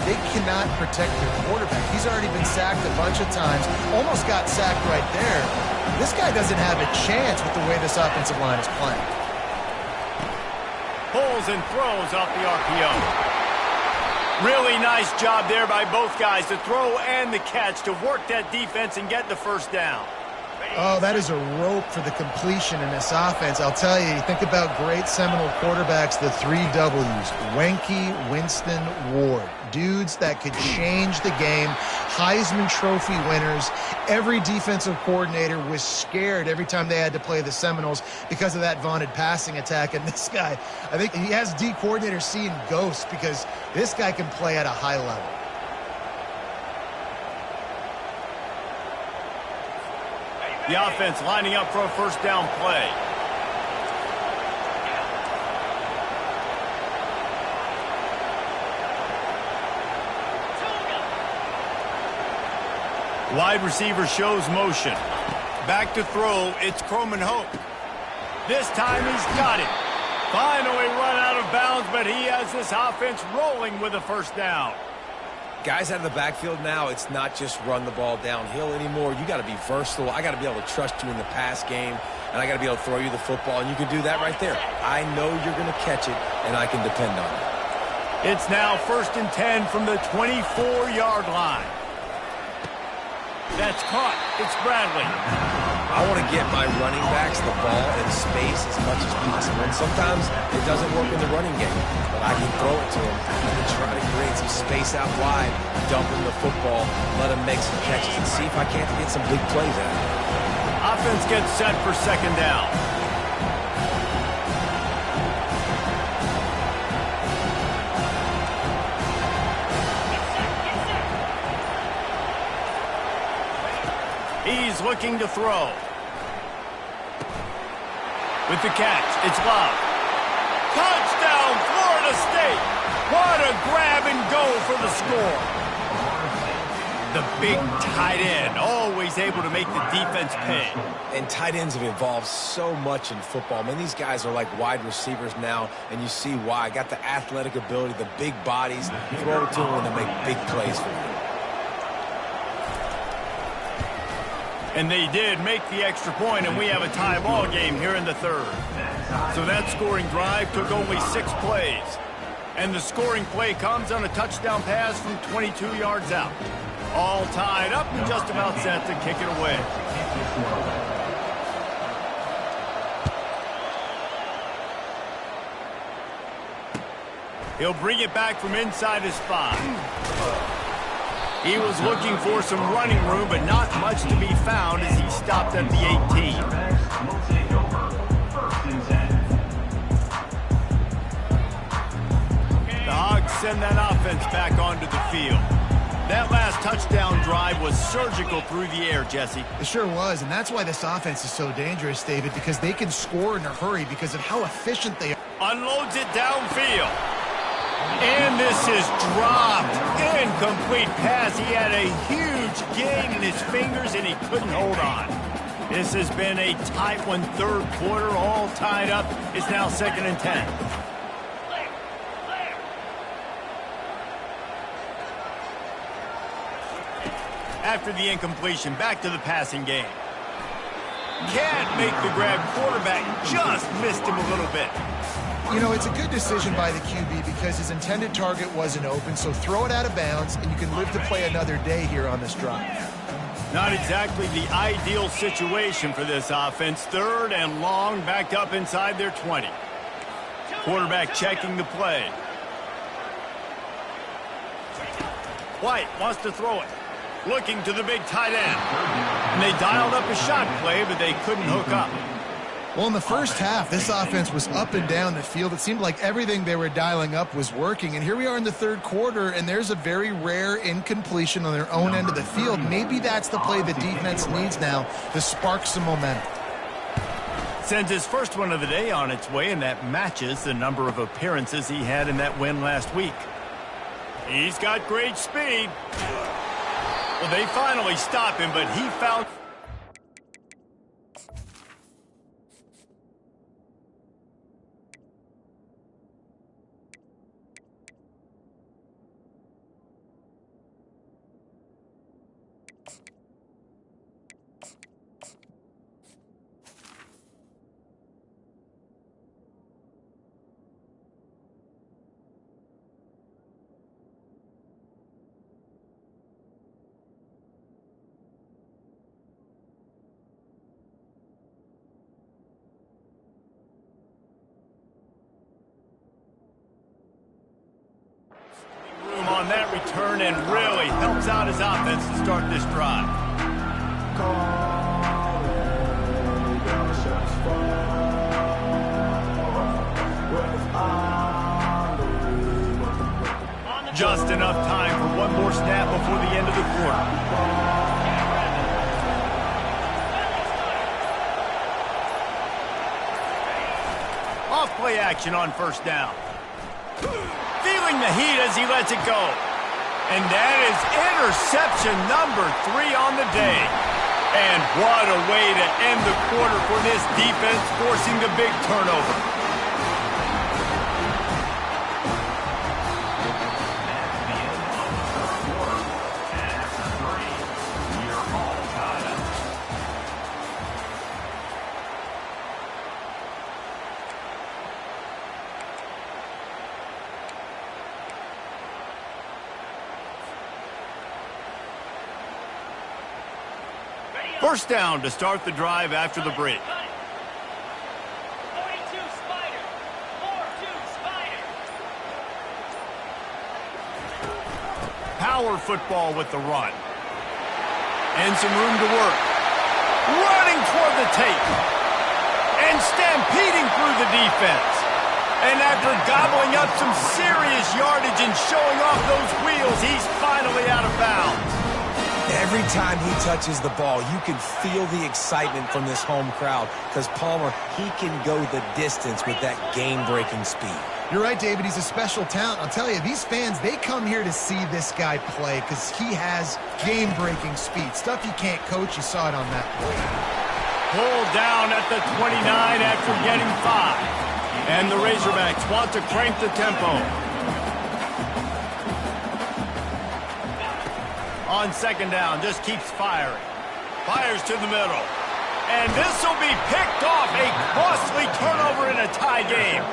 They cannot protect their quarterback. He's already been sacked a bunch of times. Almost got sacked right there. This guy doesn't have a chance with the way this offensive line is playing. Pulls and throws off the RPO. Really nice job there by both guys, the throw and the catch, to work that defense and get the first down. Oh, that is a rope for the completion in this offense. I'll tell you, think about great Seminole quarterbacks, the 3 W's, Wenke, Winston, Ward. Dudes that could change the game, Heisman Trophy winners. Every defensive coordinator was scared every time they had to play the Seminoles because of that vaunted passing attack. And this guy, I think he has D coordinators seeing ghosts because this guy can play at a high level. The offense lining up for a first down play. Wide receiver shows motion. Back to throw, it's Croman Hope. This time he's got it. Finally run out of bounds, but he has this offense rolling with a first down. Guys out of the backfield now, it's not just run the ball downhill anymore. You got to be versatile. I got to be able to trust you in the pass game, and I got to be able to throw you the football, and you can do that right there. I know you're going to catch it, and I can depend on it. It's now 1st and 10 from the 24-yard line. That's caught. It's Bradley. I want to get my running backs the ball in space as much as possible. And sometimes it doesn't work in the running game, but I can throw it to them and try to create some space out wide, dump him the football, let him make some catches, and see if I can't get some big plays out of it. Offense gets set for second down. He's looking to throw. With the catch, it's Love. Touchdown, Florida State! What a grab and go for the score. The big tight end, always able to make the defense pay. And tight ends have evolved so much in football. I mean, these guys are like wide receivers now, and you see why. Got the athletic ability, the big bodies. Throw it to them when they make big plays for you. And they did make the extra point, and we have a tie ball game here in the third. So that scoring drive took only 6 plays. And the scoring play comes on a touchdown pass from 22 yards out. All tied up and just about set to kick it away. He'll bring it back from inside his 5. He was looking for some running room, but not much to be found as he stopped at the 18. The Hogs send that offense back onto the field. That last touchdown drive was surgical through the air, Jesse. It sure was, and that's why this offense is so dangerous, David, because they can score in a hurry because of how efficient they are. Unloads it downfield. And this is dropped. Incomplete pass. He had a huge gain in his fingers, and he couldn't hold on. This has been a tight one, third quarter, all tied up. It's now 2nd and 10. After the incompletion, back to the passing game. Can't make the grab. Quarterback just missed him a little bit. You know, it's a good decision by the QB because his intended target wasn't open, so throw it out of bounds, and you can live to play another day here on this drive. Not exactly the ideal situation for this offense. 3rd and long, backed up inside their 20. Quarterback checking the play. White wants to throw it. Looking to the big tight end. And they dialed up a shot play, but they couldn't hook up. Well, in the first half, this offense was up and down the field. It seemed like everything they were dialing up was working. And here we are in the third quarter, and there's a very rare incompletion on their own end of the field. Maybe that's the play the defense needs now to spark some momentum. Sends his first one of the day on its way, and that matches the number of appearances he had in that win last week. He's got great speed. Well, they finally stop him, but he found... return and really helps out his offense to start this drive. Just enough time for one more snap before the end of the quarter. Off play action on first down. Feeling the heat as he lets it go. And that is interception number 3 on the day. And what a way to end the quarter for this defense, forcing the big turnover. First down to start the drive after the break. Power football with the run. And some room to work. Running toward the tape. And stampeding through the defense. And after gobbling up some serious yardage and showing off those wheels, he's finally out of bounds. Every time he touches the ball, you can feel the excitement from this home crowd because Palmer, he can go the distance with that game-breaking speed. You're right, David. He's a special talent. I'll tell you, these fans, they come here to see this guy play because he has game-breaking speed. Stuff you can't coach. You saw it on that play. Pulled down at the 29 after getting 5. And the Razorbacks want to crank the tempo. On second down, just keeps firing. Fires to the middle. And this will be picked off. A costly turnover in a tie game.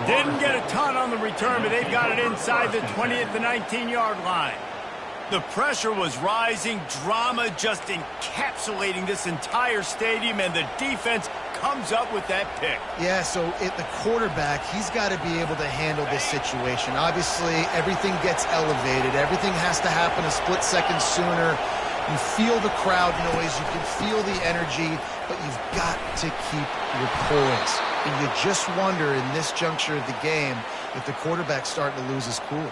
Didn't get a ton on the return, but they've got it inside the 20 at the 19-yard line. The pressure was rising. Drama just encapsulating this entire stadium, and the defense comes up with that pick. Yeah, so at the quarterback, he's got to be able to handle this situation. Obviously, everything gets elevated. Everything has to happen a split second sooner. You feel the crowd noise. You can feel the energy, but you've got to keep your poise. And you just wonder in this juncture of the game if the quarterback's starting to lose his cool.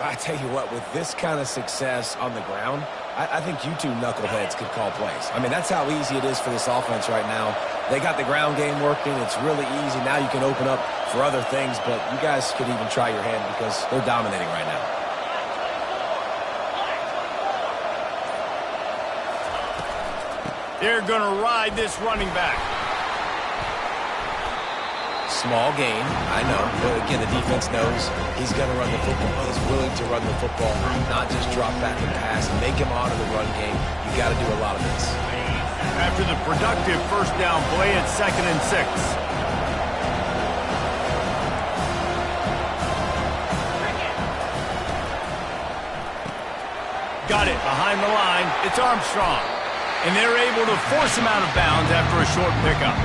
I tell you what, with this kind of success on the ground, I think you two knuckleheads could call plays. I mean, that's how easy it is for this offense right now. They got the ground game working. It's really easy. Now you can open up for other things, but you guys could even try your hand because they're dominating right now. They're going to ride this running back. Small gain, I know. But again, the defense knows he's going to run the football. He's willing to run the football, not just drop back and pass and make him honor the run game. You got to do a lot of this. After the productive first down play at 2nd and 6. Got it behind the line. It's Armstrong. And they're able to force him out of bounds after a short pickup.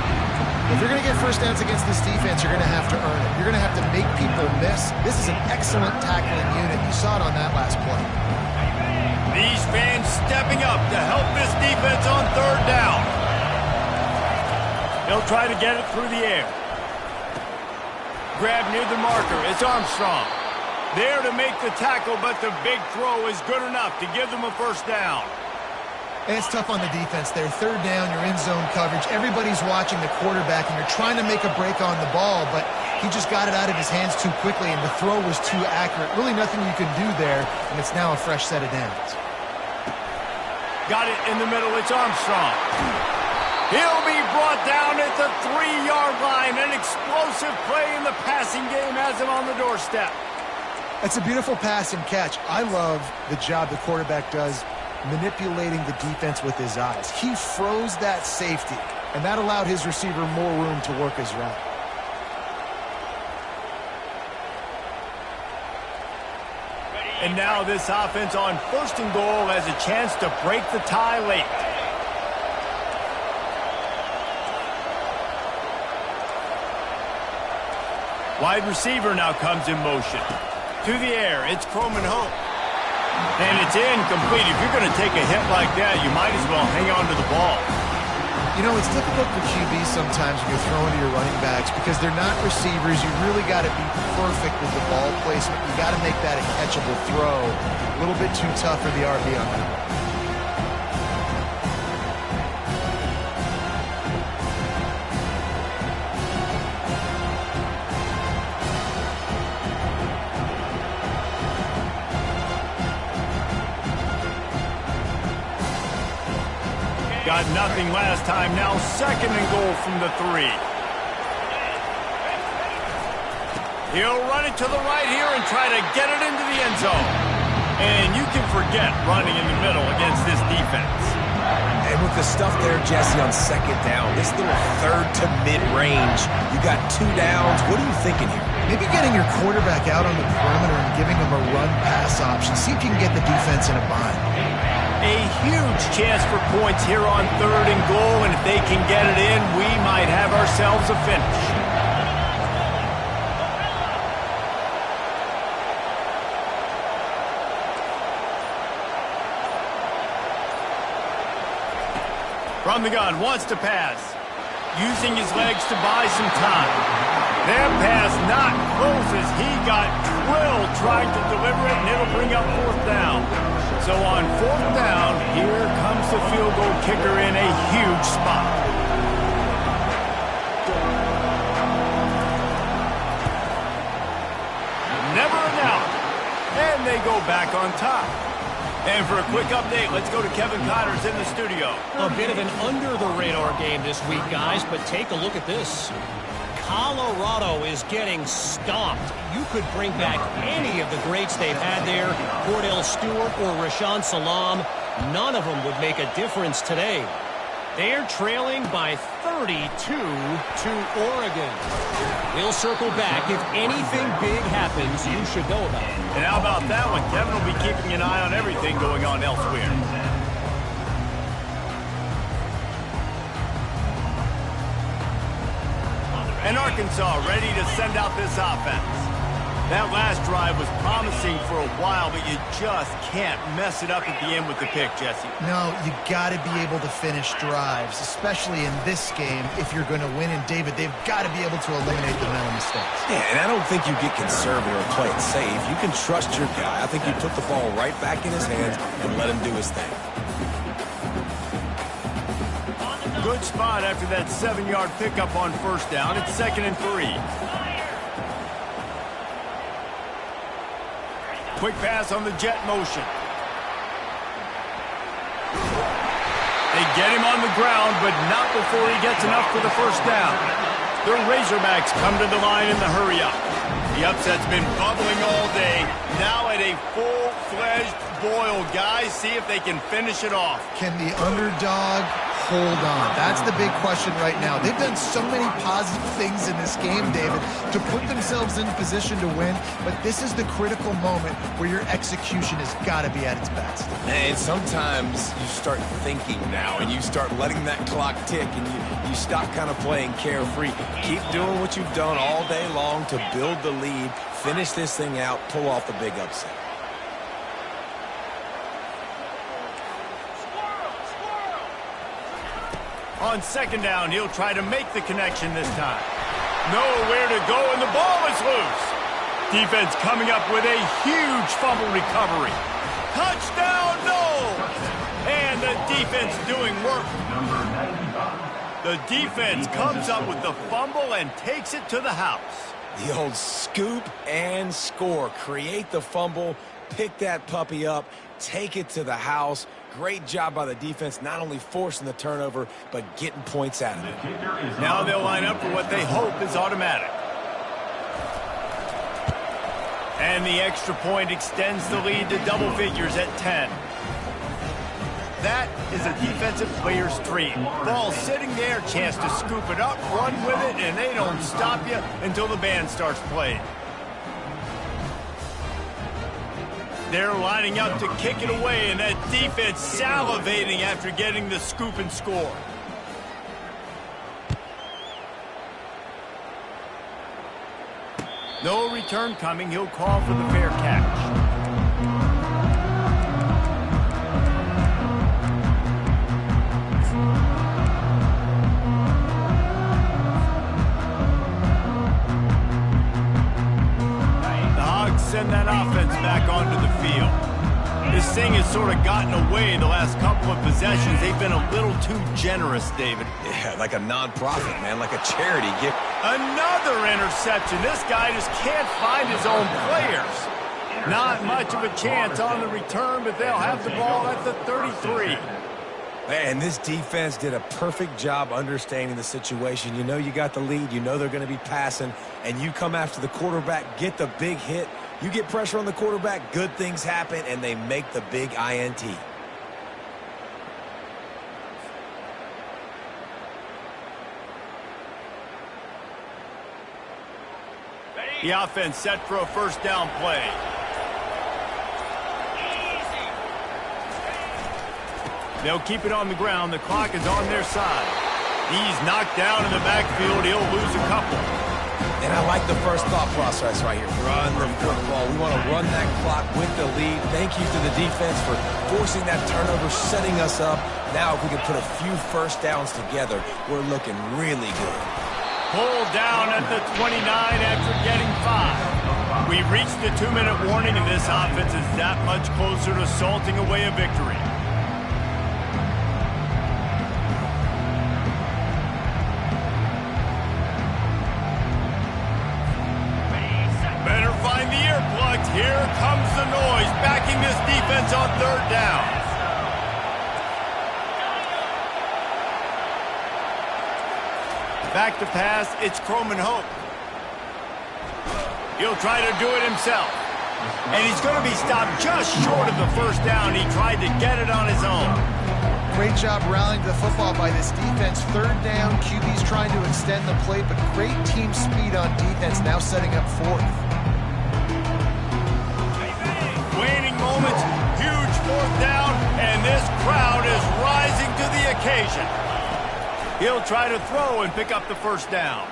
If you're going to get first downs against this defense, you're going to have to earn it. You're going to have to make people miss. This is an excellent tackling unit. You saw it on that last play. These fans stepping up to help this defense on third down. They'll try to get it through the air. Grab near the marker. It's Armstrong. There to make the tackle, but the big throw is good enough to give them a first down. And it's tough on the defense there. Third down, you're in zone coverage. Everybody's watching the quarterback, and you're trying to make a break on the ball, but he just got it out of his hands too quickly, and the throw was too accurate. Really nothing you can do there, and it's now a fresh set of downs. Got it in the middle. It's Armstrong. He'll be brought down at the 3-yard line. An explosive play in the passing game has him on the doorstep. That's a beautiful pass and catch. I love the job the quarterback does manipulating the defense with his eyes. He froze that safety, and that allowed his receiver more room to work his route. And now this offense on 1st and goal has a chance to break the tie late. Wide receiver now comes in motion. To the air, it's Croman Hope. And it's incomplete. If you're going to take a hit like that, you might as well hang on to the ball. You know, it's difficult for QBs sometimes when you're throwing to your running backs because they're not receivers. You really got to be perfect with the ball placement. You got to make that a catchable throw. A little bit too tough for the RB on that. Got nothing last time. Now 2nd and goal from the 3. He'll run it to the right here and try to get it into the end zone. And you can forget running in the middle against this defense. And with the stuff there, Jesse, on 2nd down, this little 3rd to mid-range, you got 2 downs. What are you thinking here? Maybe getting your quarterback out on the perimeter and giving him a run-pass option. See if you can get the defense in a bind. A huge chance for points here on 3rd and goal, and if they can get it in, we might have ourselves a finish. From the gun, wants to pass. Using his legs to buy some time. That pass not close as he got drilled trying to deliver it, and it'll bring up 4th down. So on 4th down, here comes the field goal kicker in a huge spot. Never an out. And they go back on top. And for a quick update, let's go to Kevin Connors in the studio. A bit of an under-the-radar game this week, guys, but take a look at this. Colorado is getting stomped. You could bring back any of the greats they've had there, Cordell Stewart or Rashaan Salam. None of them would make a difference today. They're trailing by 32 to Oregon. We'll circle back. If anything big happens, you should know about it. And how about that one? Kevin will be keeping an eye on everything going on elsewhere. And Arkansas ready to send out this offense. That last drive was promising for a while, but you just can't mess it up at the end with the pick, Jesse. No, you got to be able to finish drives, especially in this game. If you're going to win, and David, they've got to be able to eliminate the mental mistakes. Yeah, and I don't think you get conservative or play it safe. You can trust your guy. I think you put the ball right back in his hands and let him do his thing. Good spot after that 7-yard pickup on 1st down. It's 2nd and 3. Quick pass on the jet motion. They get him on the ground, but not before he gets enough for the 1st down. The Razorbacks come to the line in the hurry-up. The upset's been bubbling all day. Now at a full-fledged boil. Guys, see if they can finish it off. Can the underdog hold on? That's the big question right now. They've done so many positive things in this game, David, to put themselves in position to win, but this is the critical moment where your execution has got to be at its best. And sometimes you start thinking now, and you start letting that clock tick, and you stop kind of playing carefree. Keep doing what you've done all day long to build the lead, finish this thing out, pull off the big upset. On 2nd down, he'll try to make the connection this time. Nowhere to go, and the ball is loose. Defense coming up with a huge fumble recovery. Touchdown, no! And the defense doing work. The defense comes up with the fumble and takes it to the house. The old scoop and score. Create the fumble, pick that puppy up, take it to the house. Great job by the defense, not only forcing the turnover, but getting points out of it. Now they'll line up for what they hope is automatic. And the extra point extends the lead to double figures at 10. That is a defensive player's dream. Ball sitting there, chance to scoop it up, run with it, and they don't stop you until the band starts playing. They're lining up to kick it away, and that defense salivating after getting the scoop and score. No return coming. He'll call for the fair catch. send that offense back onto the field. This thing has sort of gotten away the last couple of possessions. They've been a little too generous, David. Yeah, like a non-profit, man, like a charity gift. Another interception. This guy just can't find his own players. Not much of a chance on the return, but they'll have the ball at the 33. And this defense did a perfect job understanding the situation. You know you got the lead. You know they're going to be passing. And you come after the quarterback, get the big hit. You get pressure on the quarterback, good things happen, and they make the big INT. The offense set for a first down play. They'll keep it on the ground. The clock is on their side. He's knocked down in the backfield. He'll lose a couple. And I like the first thought process right here. Run the football. We want to run that clock with the lead. Thank you to the defense for forcing that turnover, setting us up. Now if we can put a few first downs together, we're looking really good. Pulled down at the 29 after getting 5. We reached the 2-minute warning, and this offense is that much closer to salting away a victory. Better find the earplugs. Here comes the noise, backing this defense on third down. Back to pass, it's Croman Hope. He'll try to do it himself. And he's going to be stopped just short of the first down. He tried to get it on his own. Great job rallying the football by this defense. Third down, QB's trying to extend the play, but great team speed on defense, now setting up fourth. Waning moments, huge fourth down, and this crowd is rising to the occasion. He'll try to throw and pick up the first down.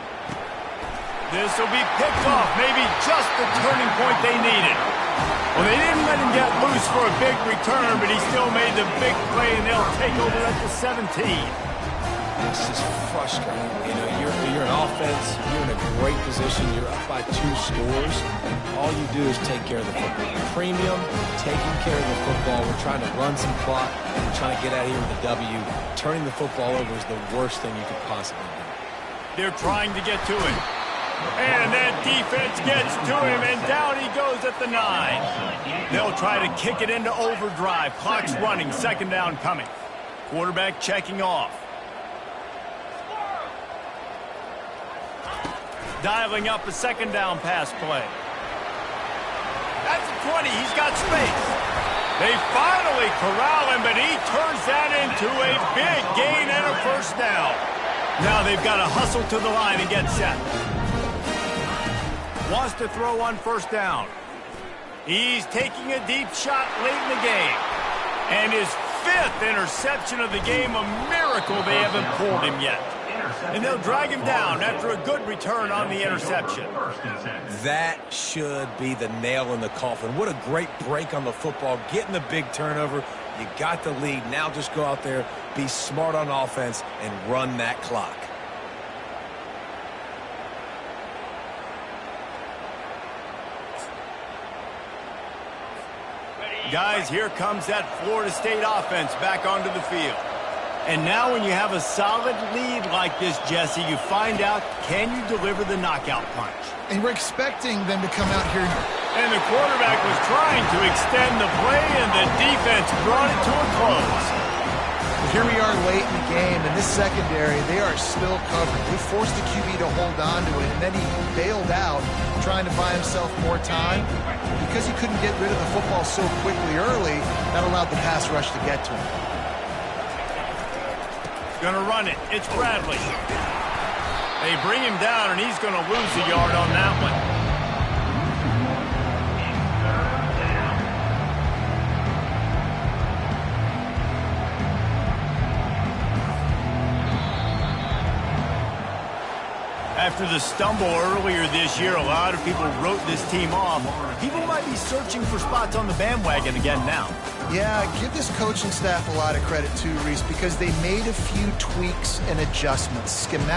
This will be picked off, maybe just the turning point they needed. Well, they didn't let him get loose for a big return, but he still made the big play, and they'll take over at the 17. This is frustrating. You know, you're an offense. You're in a great position. You're up by 2 scores. All you do is take care of the football. Premium, taking care of the football. We're trying to run some clock. We're trying to get out of here with a W. Turning the football over is the worst thing you could possibly do. They're trying to get to it. And that defense gets to him, and down he goes at the 9. They'll try to kick it into overdrive. Clock's running, second down coming. Quarterback checking off. Dialing up a second down pass play. That's a 20. He's got space. They finally corral him, but he turns that into a big gain and a first down. Now they've got to hustle to the line and get set. Wants to throw on first down. He's taking a deep shot late in the game. And his 5th interception of the game, a miracle they haven't pulled him yet. And they'll drag him down after a good return on the interception. That should be the nail in the coffin. What a great break on the football. Getting the big turnover. You got the lead. Now just go out there, be smart on offense, and run that clock. Guys, here comes that Florida State offense back onto the field. And now when you have a solid lead like this, Jesse, you find out, can you deliver the knockout punch? And we're expecting them to come out here. And the quarterback was trying to extend the play, and the defense brought it to a close. Here we are late in the game, and this secondary, they are still covered. They forced the QB to hold on to it, and then he bailed out, trying to buy himself more time. Because he couldn't get rid of the football so quickly early, that allowed the pass rush to get to him. Gonna run it. It's Bradley. They bring him down, and he's gonna lose a yard on that one. After the stumble earlier this year, a lot of people wrote this team off. People might be searching for spots on the bandwagon again now. Yeah, give this coaching staff a lot of credit too, Reese, because they made a few tweaks and adjustments. Schematic